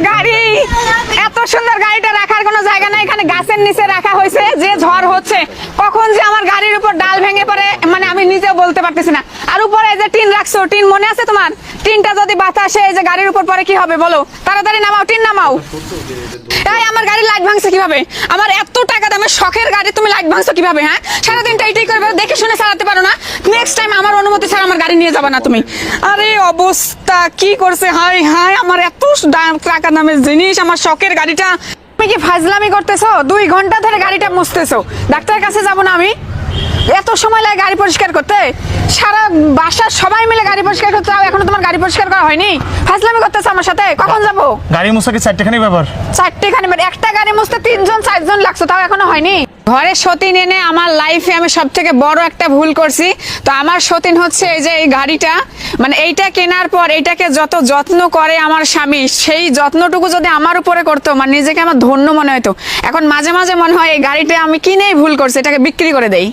গাড়ি, এত সুন্দর গাড়িটা রাখার কোনো জায়গা নাই, এখানে গাছের নিচে রাখা হয়েছে। যে ঝড় হচ্ছে কখন যে আমার গাড়ির উপর ডাল ভেঙে পড়ে মানে আমি নিজেও বলতে পারতেছি না। আর উপরে এই যে টিন রাখছো, টিন মনে আছে তোমার? টিনটা যদি বাতাসে এই যে গাড়ির উপর পরে কি হবে বলো? তাড়াতাড়ি নামাও, টিন নামাও। এই আমার গাড়ির লাইট ভাঙছে কিভাবে? আমার এত টাকা দামের শখের গাড়ি তুমি লাইট ভাঙছো কিভাবে? হ্যাঁ, সারাদিনটা এইটাই করবে, দেখে শুনে চালাতে পারো না? নেক্সট টাইম আমার অনুমতি ছাড়া আমার গাড়ি নিয়ে যাবে না তুমি। আরে অবস্থা কি করছে! হাই হাই, আমার এত টাকা দামের জিনিস, আমার শখের গাড়িটা। তুমি কি ফাজলামি করতেছো? 2 ঘন্টা ধরে গাড়িটা মুছতেছো। ডাক্তারের কাছে যাবো না আমি? এত সময় লাগে গাড়ি পরিষ্কার করতে? সারা বাসার সবাই মিলে গাড়ি পরিষ্কার করতে হবে, এখনো তোমার গাড়ি পরিষ্কার করা হয়নি? ফাজলামি করতেছো আমার সাথে? কখন যাবো? গাড়ি মুছা কি 4টেখানি ব্যাপার? 4টেখানি? একটা গাড়ি মুছতে 3জন 4জন লাগছে, তাও এখনো হয়নি। ঘরে সতীন এনে আমার লাইফে আমি সব থেকে বড় একটা ভুল করছি। তো আমার সতীন হচ্ছে এই যে এই গাড়িটা, মানে এইটা কেনার পর এইটাকে যত যত্ন করে আমার স্বামী, সেই যত্নটুকু যদি আমার উপরে করতো, মানে নিজেকে আমার ধন্য মনে হতো। এখন মাঝে মাঝে মনে হয় এই গাড়িটা আমি কিনেই ভুল করছি, এটাকে বিক্রি করে দেই।